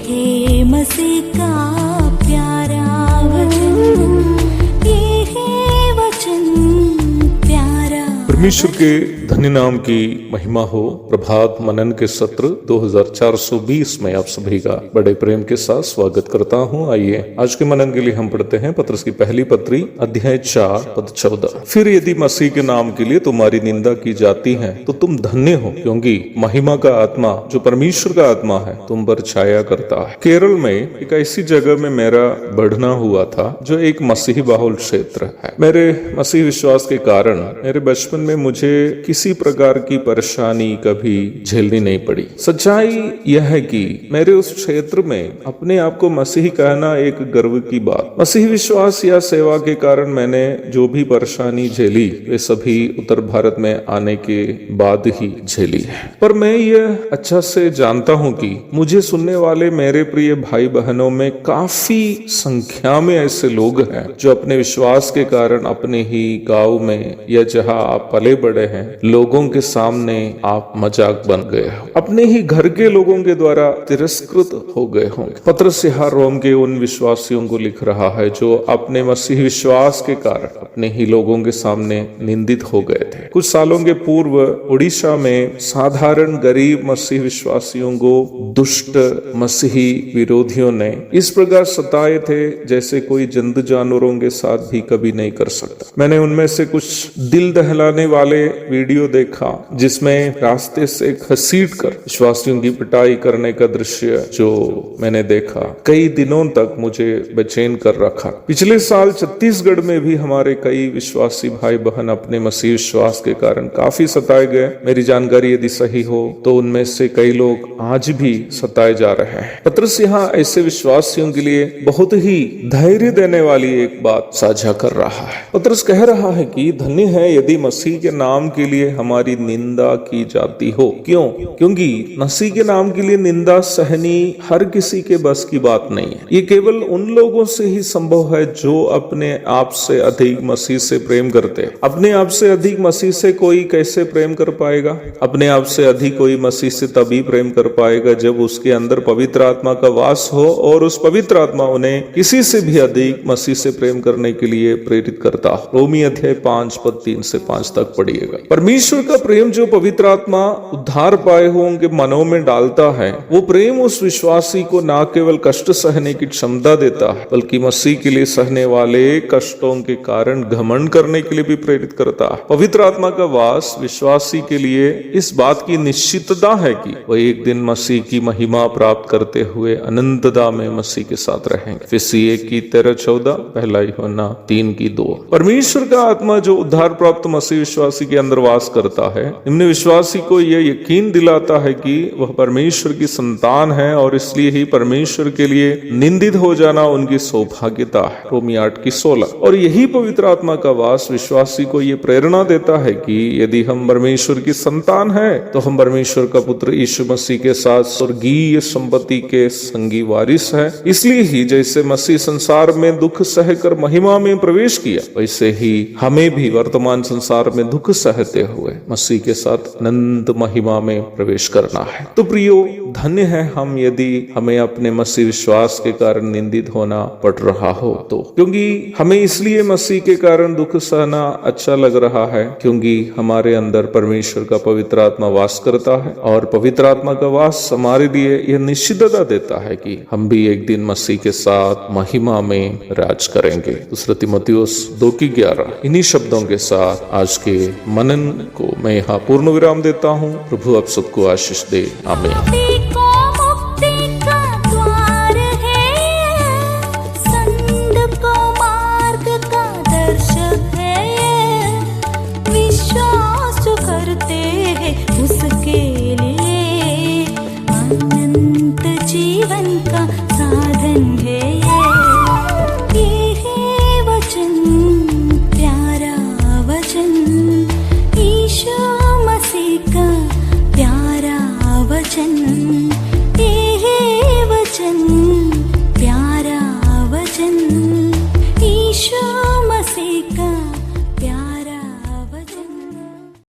है मसीह का प्यारा वचन, ये है वचन प्यारा। परमेश्वर के धन्य नाम की महिमा हो। प्रभात मनन के सत्र 2420 में आप सभी का बड़े प्रेम के साथ स्वागत करता हूं। आइए आज के मनन के लिए हम पढ़ते हैं पत्रस की पहली पत्री अध्याय 4 पद 14। फिर यदि मसीह के नाम के लिए तुम्हारी निंदा की जाती है तो तुम धन्य हो, क्योंकि महिमा का आत्मा जो परमेश्वर का आत्मा है तुम पर छाया करता है। केरल में एक ऐसी जगह में मेरा बढ़ना हुआ था जो एक मसीही बहुल क्षेत्र है। मेरे मसीह विश्वास के कारण मेरे बचपन में मुझे किसी प्रकार की परेशानी कभी झेलनी नहीं पड़ी। सच्चाई यह है कि मेरे उस क्षेत्र में अपने आप को मसीही कहना एक गर्व की बात। मसीही विश्वास या सेवा के कारण मैंने जो भी परेशानी झेली वे सभी उत्तर भारत में आने के बाद ही झेली है। पर मैं यह अच्छा से जानता हूं कि मुझे सुनने वाले मेरे प्रिय भाई बहनों में काफी संख्या में ऐसे लोग हैं जो अपने विश्वास के कारण अपने ही गांव में या जहां आप पले बड़े हैं लोगों के सामने आप मजाक बन गए हो, अपने ही घर के लोगों के द्वारा तिरस्कृत हो गए होंगे। पत्रस यहाँ रोम के उन विश्वासियों को लिख रहा है जो अपने मसीह विश्वास के कारण अपने ही लोगों के सामने निंदित हो गए थे। कुछ सालों के पूर्व उड़ीसा में साधारण गरीब मसीह विश्वासियों को दुष्ट मसीही विरोधियों ने इस प्रकार सताए थे जैसे कोई जंतु जानवरों के साथ भी कभी नहीं कर सकता। मैंने उनमें से कुछ दिल दहलाने वाले वीडियो देखा जिसमें रास्ते से घसीट कर विश्वासियों की पिटाई करने का दृश्य जो मैंने देखा कई दिनों तक मुझे बेचैन कर रखा। पिछले साल छत्तीसगढ़ में भी हमारे कई विश्वासी भाई बहन अपने मसीह विश्वास के कारण काफी सताए गए। मेरी जानकारी यदि सही हो तो उनमें से कई लोग आज भी सताए जा रहे हैं। पत्रस यहाँ ऐसे विश्वासियों के लिए बहुत ही धैर्य देने वाली एक बात साझा कर रहा है। पत्रस कह रहा है कि धन्य है यदि मसीह के नाम के लिए हमारी निंदा की जाती हो। क्यों? क्योंकि मसीह के नाम के लिए निंदा सहनी हर किसी के बस की बात नहीं है। ये केवल उन लोगों से ही संभव है जो अपने आप से अधिक मसीह से प्रेम करते हैं। अपने आप से अधिक मसीह से कोई कैसे प्रेम कर पाएगा? अपने आप से अधिक कोई मसीह से तभी प्रेम कर पाएगा जब उसके अंदर पवित्र आत्मा का वास हो और उस पवित्र आत्मा उन्हें किसी से भी अधिक मसीह से प्रेम करने के लिए प्रेरित करता हो। रोमी अध्याय 5 पद 3 से 5 तक पढ़िएगा। परमेश्वर का प्रेम जो पवित्र आत्मा उद्धार पाए हुओं के मनों में डालता है, वो प्रेम उस विश्वासी को न केवल कष्ट सहने की क्षमता देता है बल्कि मसीह के लिए सहने वाले कष्टों के कारण घमंड करने के लिए भी प्रेरित करता है। पवित्र आत्मा का वास विश्वासी के लिए इस बात की निश्चितता है कि वह एक दिन मसीह की महिमा प्राप्त करते हुए अनंतता में मसीह के साथ रहेंगे। फिलिप्पी 1:13-14, पहला यूहन्ना 3:2। परमेश्वर का आत्मा जो उद्धार प्राप्त मसीह विश्वासी के अंदर वास करता है, निम्न विश्वासी को यह यकीन दिलाता है कि वह परमेश्वर की संतान है और इसलिए ही परमेश्वर के लिए निंदित हो जाना उनकी सौभाग्यता है। रोमी 8:16। और यही पवित्र आत्मा का वास विश्वासी को यह प्रेरणा देता है कि यदि हम परमेश्वर की संतान हैं तो हम परमेश्वर का पुत्र यीशु मसीह के साथ स्वर्गीय संपत्ति के संगी वारिस है। इसलिए ही जैसे मसीह संसार में दुख सहकर महिमा में प्रवेश किया, वैसे ही हमें भी वर्तमान संसार में दुख सहते हुए मसीह के साथ अनंत महिमा में प्रवेश करना है। तो प्रियो, धन्य है हम यदि हमें अपने मसीह विश्वास के कारण निंदित होना पड़ रहा हो तो, क्योंकि हमें इसलिए मसीह के कारण दुख सहना अच्छा लग रहा है क्योंकि हमारे अंदर परमेश्वर का पवित्र आत्मा वास करता है और पवित्र आत्मा का वास हमारे लिए यह निश्चितता देता है कि हम भी एक दिन मसीह के साथ महिमा में राज करेंगे। दूसरा तीमुथियुस 2:11। इन्हीं शब्दों के साथ आज के मनन को मैं यहाँ पूर्ण विराम देता हूँ। प्रभु आप सबको आशीष दे। आमीन। जीवन का साधन है।